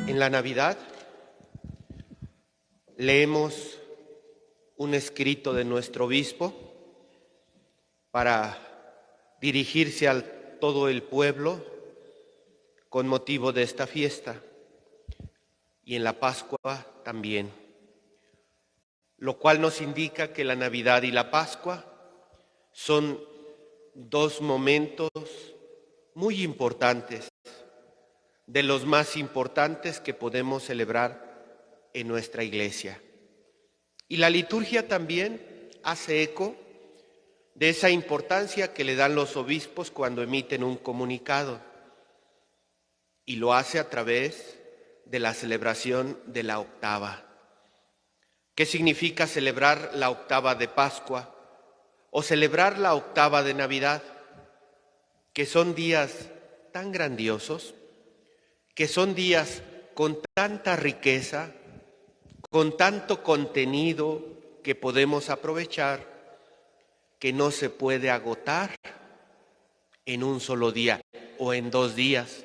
En la Navidad leemos un escrito de nuestro obispo para dirigirse a todo el pueblo con motivo de esta fiesta, y en la Pascua también, lo cual nos indica que la Navidad y la Pascua son dos momentos muy importantes, de los más importantes que podemos celebrar en nuestra iglesia. Y la liturgia también hace eco de esa importancia que le dan los obispos cuando emiten un comunicado, y lo hace a través de la celebración de la octava. ¿Qué significa celebrar la octava de Pascua o celebrar la octava de Navidad? Que son días tan grandiosos, que son días con tanta riqueza, con tanto contenido que podemos aprovechar, que no se puede agotar en un solo día o en 2 días,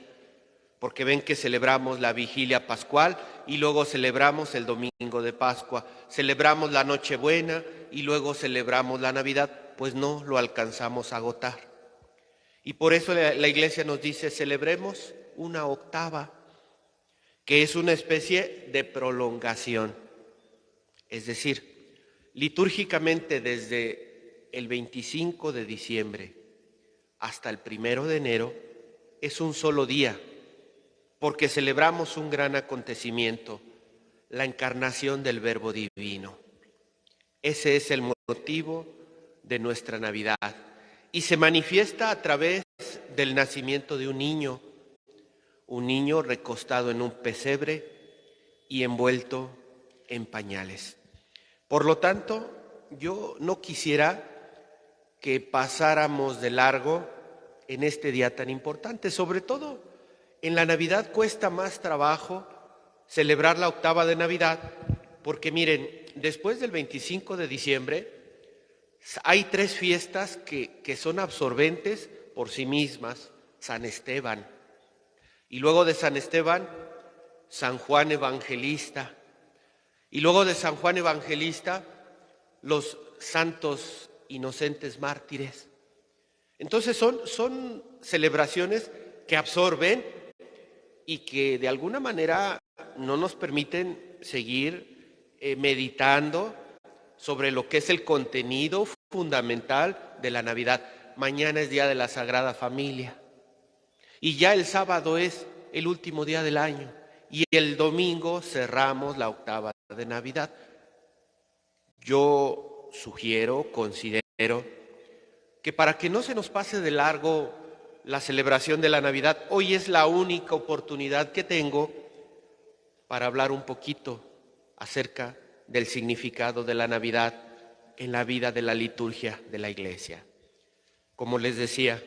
porque ven que celebramos la vigilia pascual y luego celebramos el domingo de Pascua, celebramos la Nochebuena y luego celebramos la Navidad, pues no lo alcanzamos a agotar. Y por eso la Iglesia nos dice, celebremos una octava, que es una especie de prolongación. Es decir, litúrgicamente desde el 25 de diciembre hasta el 1 de enero es un solo día, porque celebramos un gran acontecimiento, la encarnación del Verbo Divino. Ese es el motivo de nuestra Navidad y se manifiesta a través del nacimiento de un niño recostado en un pesebre y envuelto en pañales. Por lo tanto, yo no quisiera que pasáramos de largo en este día tan importante. Sobre todo, en la Navidad cuesta más trabajo celebrar la octava de Navidad, porque miren, después del 25 de diciembre hay 3 fiestas que son absorbentes por sí mismas. San Esteban, y luego de San Esteban, San Juan Evangelista, y luego de San Juan Evangelista, los santos inocentes mártires. Entonces son celebraciones que absorben y que de alguna manera no nos permiten seguir meditando sobre lo que es el contenido fundamental de la Navidad. Mañana es Día de la Sagrada Familia y ya el sábado es el último día del año y el domingo cerramos la octava de Navidad. Yo sugiero, considero que para que no se nos pase de largo la celebración de la Navidad, hoy es la única oportunidad que tengo para hablar un poquito acerca del significado de la Navidad en la vida de la liturgia de la Iglesia. Como les decía,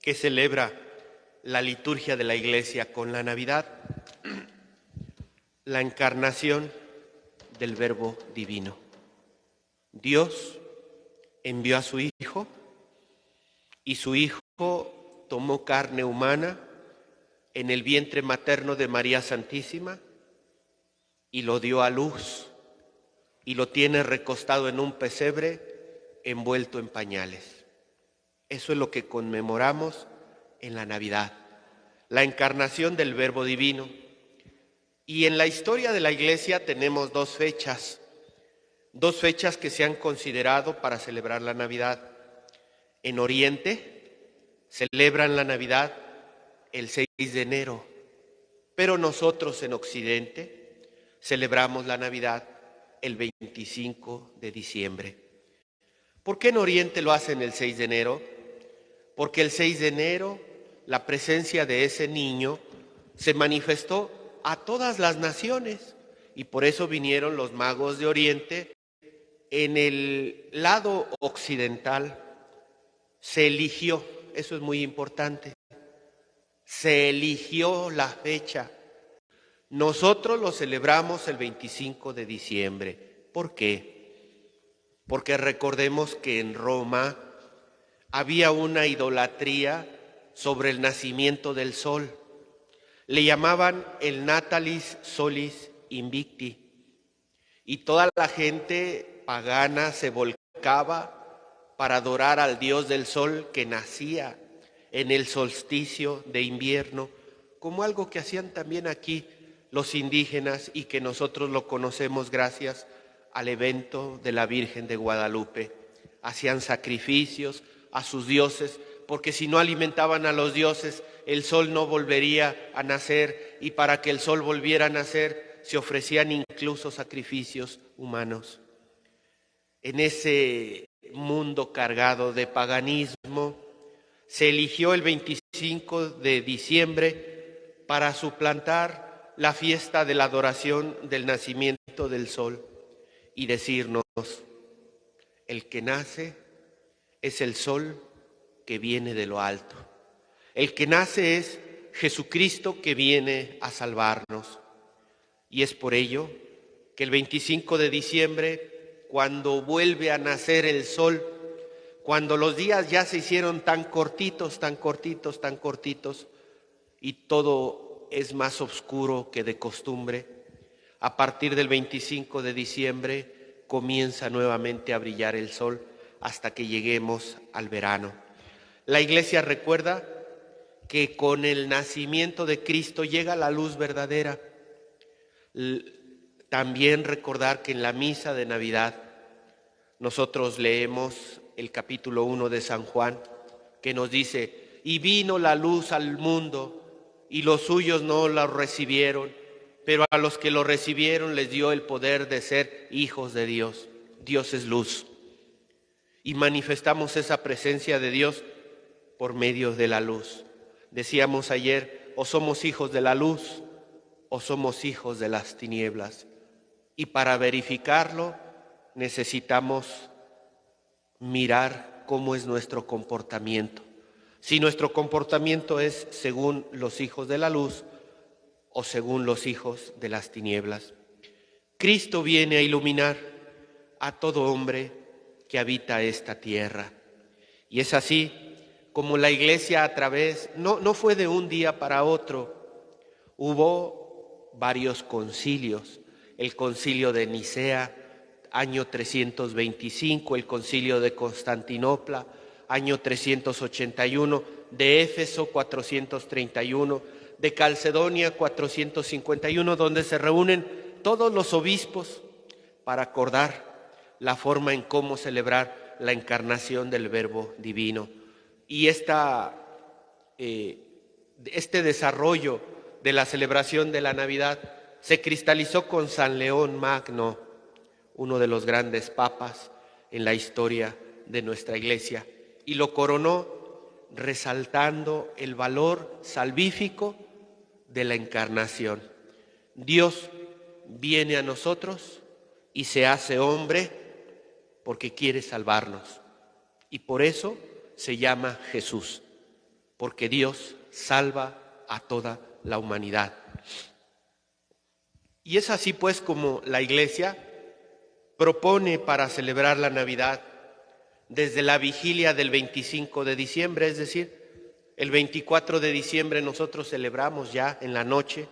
¿qué celebra la liturgia de la Iglesia con la Navidad? La encarnación del Verbo Divino. Dios envió a su Hijo y su Hijo tomó carne humana en el vientre materno de María Santísima y lo dio a luz y lo tiene recostado en un pesebre envuelto en pañales. Eso es lo que conmemoramos en la Navidad, la encarnación del Verbo Divino. Y en la historia de la Iglesia tenemos 2 fechas que se han considerado para celebrar la Navidad. En Oriente celebran la Navidad el 6 de enero, pero nosotros en Occidente celebramos la Navidad el 25 de diciembre. ¿Por qué en Oriente lo hacen el 6 de enero? Porque el 6 de enero la presencia de ese niño se manifestó a todas las naciones y por eso vinieron los magos de Oriente. En el lado occidental se eligió, eso es muy importante, se eligió la fecha. Nosotros lo celebramos el 25 de diciembre. ¿Por qué? Porque recordemos que en Roma había una idolatría sobre el nacimiento del sol. Le llamaban el Natalis Solis Invicti. Y toda la gente pagana se volcaba para adorar al dios del sol que nacía en el solsticio de invierno, como algo que hacían también aquí los indígenas y que nosotros lo conocemos gracias al evento de la Virgen de Guadalupe. Hacían sacrificios a sus dioses, porque si no alimentaban a los dioses, el sol no volvería a nacer, y para que el sol volviera a nacer, se ofrecían incluso sacrificios humanos. En ese mundo cargado de paganismo, se eligió el 25 de diciembre para suplantar la fiesta de la adoración del nacimiento del sol y decirnos: el que nace es el sol que viene de lo alto. El que nace es Jesucristo que viene a salvarnos. Y es por ello que el 25 de diciembre, cuando vuelve a nacer el sol, cuando los días ya se hicieron tan cortitos, y todo es más oscuro que de costumbre, a partir del 25 de diciembre comienza nuevamente a brillar el sol hasta que lleguemos al verano. La Iglesia recuerda que con el nacimiento de Cristo llega la luz verdadera. También recordar que en la misa de Navidad nosotros leemos el capítulo 1 de San Juan, que nos dice: y vino la luz al mundo, y los suyos no la recibieron, pero a los que lo recibieron les dio el poder de ser hijos de Dios. Dios es luz. Y manifestamos esa presencia de Dios por medio de la luz. Decíamos ayer, o somos hijos de la luz, o somos hijos de las tinieblas. Y para verificarlo necesitamos mirar cómo es nuestro comportamiento. Si nuestro comportamiento es según los hijos de la luz o según los hijos de las tinieblas. Cristo viene a iluminar a todo hombre que habita esta tierra. Y es así como la Iglesia a través, no fue de un día para otro, hubo varios concilios. El concilio de Nicea, año 325, el concilio de Constantinopla, año 381, de Éfeso 431, de Calcedonia 451, donde se reúnen todos los obispos para acordar la forma en cómo celebrar la encarnación del Verbo Divino. Y este desarrollo de la celebración de la Navidad se cristalizó con San León Magno, uno de los grandes papas en la historia de nuestra Iglesia, y lo coronó resaltando el valor salvífico de la encarnación. Dios viene a nosotros y se hace hombre porque quiere salvarnos, y por eso se llama Jesús, porque Dios salva a toda la humanidad. Y es así pues como la Iglesia propone para celebrar la Navidad desde la vigilia del 25 de diciembre, es decir, el 24 de diciembre nosotros celebramos ya en la noche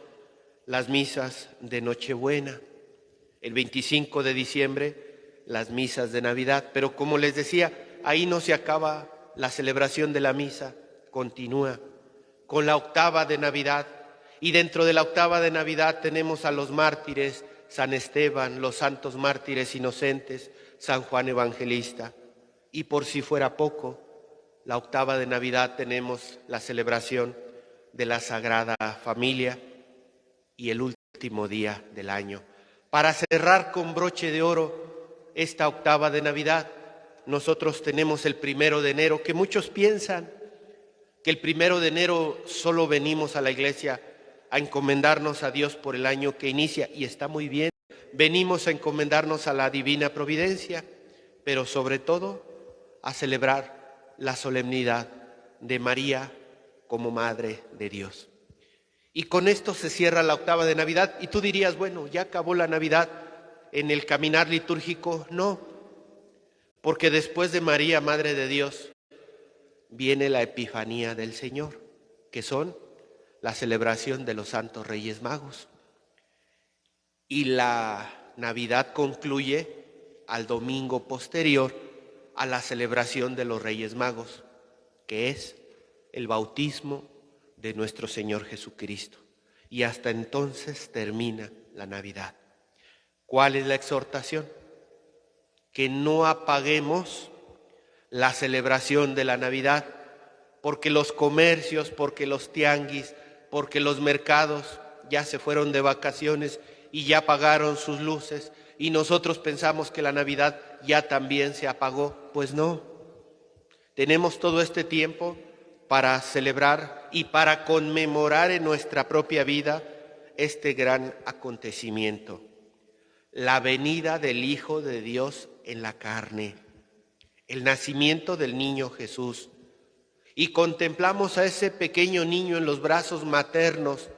las misas de Nochebuena, el 25 de diciembre las misas de Navidad, pero como les decía, ahí no se acaba la celebración de la misa, continúa con la octava de Navidad, y dentro de la octava de Navidad tenemos a los mártires, San Esteban, los santos mártires inocentes, San Juan Evangelista. Y por si fuera poco, la octava de Navidad tenemos la celebración de la Sagrada Familia y el último día del año. Para cerrar con broche de oro esta octava de Navidad, nosotros tenemos el 1 de enero, que muchos piensan que el 1 de enero solo venimos a la iglesia a encomendarnos a Dios por el año que inicia, y está muy bien, venimos a encomendarnos a la divina providencia, pero sobre todo a celebrar la solemnidad de María como Madre de Dios. Y con esto se cierra la octava de Navidad, y tú dirías, bueno, ¿ya acabó la Navidad en el caminar litúrgico? No, porque después de María, Madre de Dios, viene la Epifanía del Señor, que son la celebración de los Santos Reyes Magos. Y la Navidad concluye al domingo posterior a la celebración de los Reyes Magos, que es el bautismo de nuestro Señor Jesucristo. Y hasta entonces termina la Navidad. ¿Cuál es la exhortación? Que no apaguemos la celebración de la Navidad, porque los comercios, porque los tianguis, porque los mercados ya se fueron de vacaciones y ya apagaron sus luces, y nosotros pensamos que la Navidad ya también se apagó. Pues no, tenemos todo este tiempo para celebrar y para conmemorar en nuestra propia vida este gran acontecimiento, la venida del Hijo de Dios en la carne, el nacimiento del niño Jesús. Y contemplamos a ese pequeño niño en los brazos maternos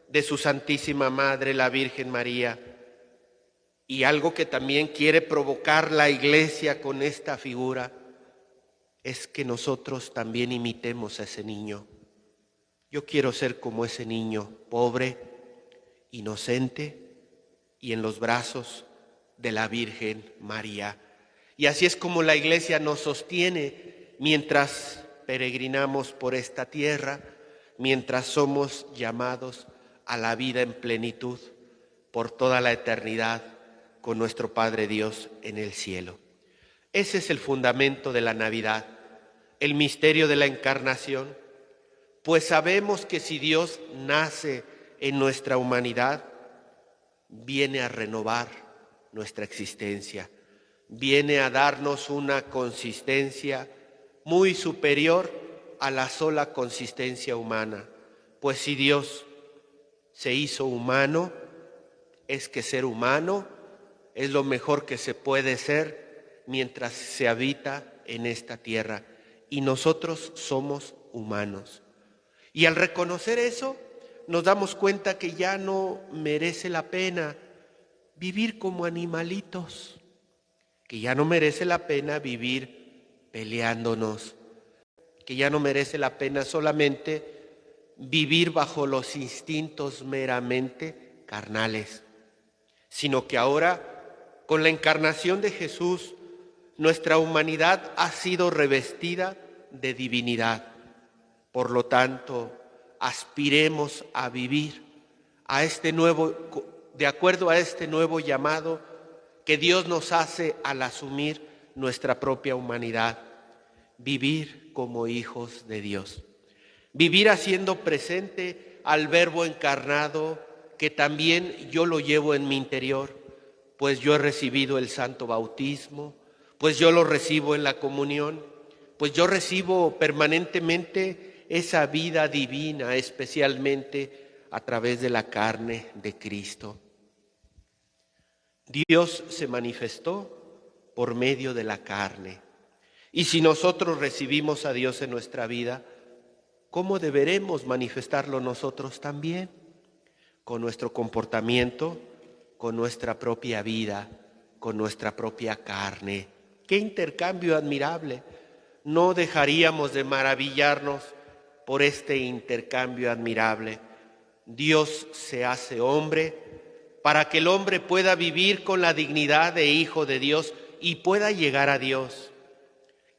de su Santísima Madre, la Virgen María. Y algo que también quiere provocar la Iglesia con esta figura es que nosotros también imitemos a ese niño. Yo quiero ser como ese niño, pobre, inocente y en los brazos de la Virgen María. Y así es como la Iglesia nos sostiene mientras peregrinamos por esta tierra, mientras somos llamados a la vida en plenitud por toda la eternidad con nuestro Padre Dios en el cielo. Ese es el fundamento de la Navidad, el misterio de la encarnación, pues sabemos que si Dios nace en nuestra humanidad, viene a renovar nuestra existencia, viene a darnos una consistencia muy superior a la sola consistencia humana. Pues si Dios se hizo humano, es que ser humano es lo mejor que se puede ser mientras se habita en esta tierra. Y nosotros somos humanos. Y al reconocer eso, nos damos cuenta que ya no merece la pena vivir como animalitos, que ya no merece la pena vivir peleándonos, que ya no merece la pena solamente vivir bajo los instintos meramente carnales, sino que ahora, con la encarnación de Jesús, nuestra humanidad ha sido revestida de divinidad. Por lo tanto, aspiremos a vivir de acuerdo a este nuevo llamado que Dios nos hace al asumir nuestra propia humanidad, vivir como hijos de Dios, vivir haciendo presente al Verbo encarnado, que también yo lo llevo en mi interior, pues yo he recibido el santo bautismo, pues yo lo recibo en la comunión, pues yo recibo permanentemente esa vida divina, especialmente a través de la carne de Cristo. Dios se manifestó por medio de la carne. Y si nosotros recibimos a Dios en nuestra vida, ¿cómo deberemos manifestarlo nosotros también? Con nuestro comportamiento, con nuestra propia vida, con nuestra propia carne. ¡Qué intercambio admirable! No dejaríamos de maravillarnos por este intercambio admirable. Dios se hace hombre para que el hombre pueda vivir con la dignidad de hijo de Dios y pueda llegar a Dios.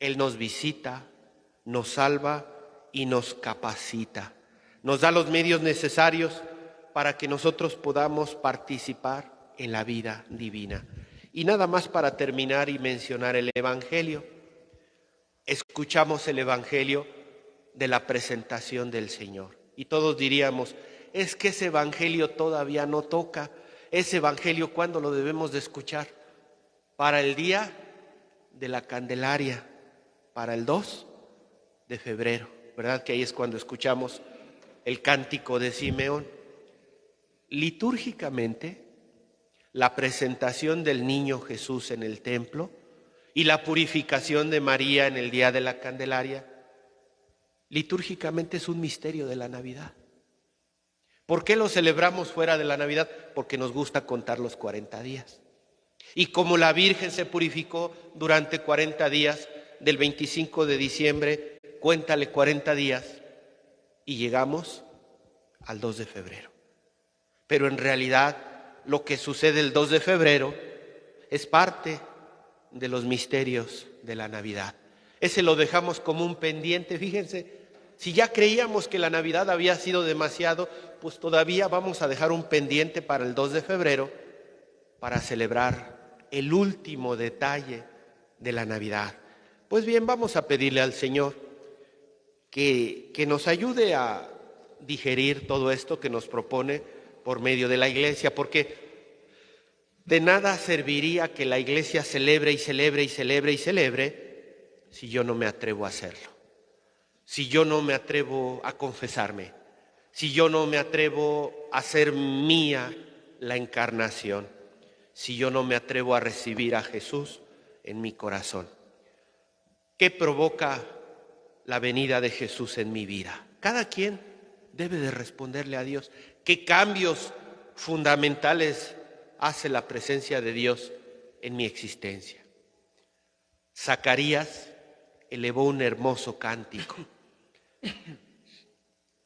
Él nos visita, nos salva y nos capacita. Nos da los medios necesarios para que nosotros podamos participar en la vida divina. Y nada más para terminar y mencionar el Evangelio. Escuchamos el Evangelio de la presentación del Señor. Y todos diríamos, es que ese Evangelio todavía no toca. Ese Evangelio, ¿cuándo lo debemos de escuchar? Para el día de la Candelaria, para el 2 de febrero, ¿verdad? Que ahí es cuando escuchamos el cántico de Simeón. Litúrgicamente, la presentación del niño Jesús en el templo y la purificación de María en el día de la Candelaria, litúrgicamente es un misterio de la Navidad. ¿Por qué lo celebramos fuera de la Navidad? Porque nos gusta contar los 40 días. Y como la Virgen se purificó durante 40 días, del 25 de diciembre, cuéntale 40 días, y llegamos al 2 de febrero. Pero en realidad lo que sucede el 2 de febrero es parte de los misterios de la Navidad. Ese lo dejamos como un pendiente. Fíjense, si ya creíamos que la Navidad había sido demasiado, pues todavía vamos a dejar un pendiente para el 2 de febrero para celebrar el último detalle de la Navidad. Pues bien, vamos a pedirle al Señor que nos ayude a digerir todo esto que nos propone por medio de la Iglesia, porque de nada serviría que la Iglesia celebre y celebre y celebre y celebre si yo no me atrevo a hacerlo, si yo no me atrevo a confesarme, si yo no me atrevo a hacer mía la encarnación, si yo no me atrevo a recibir a Jesús en mi corazón. ¿Qué provoca la venida de Jesús en mi vida? Cada quien debe de responderle a Dios. ¿Qué cambios fundamentales hace la presencia de Dios en mi existencia? Zacarías elevó un hermoso cántico.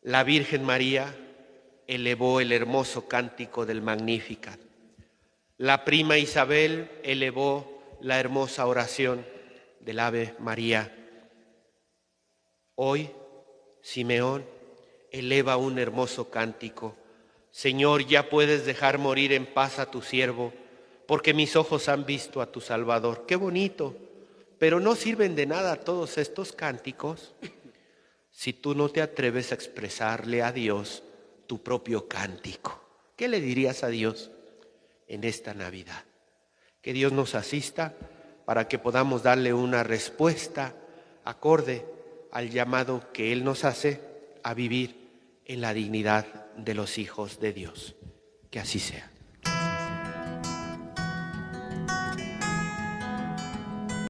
La Virgen María elevó el hermoso cántico del Magnificat. La prima Isabel elevó la hermosa oración del Ave María. Hoy, Simeón eleva un hermoso cántico. Señor, ya puedes dejar morir en paz a tu siervo, porque mis ojos han visto a tu Salvador. ¡Qué bonito! Pero no sirven de nada todos estos cánticos si tú no te atreves a expresarle a Dios tu propio cántico. ¿Qué le dirías a Dios en esta Navidad? Que Dios nos asista para que podamos darle una respuesta acorde al llamado que Él nos hace a vivir en la dignidad de los hijos de Dios. Que así sea.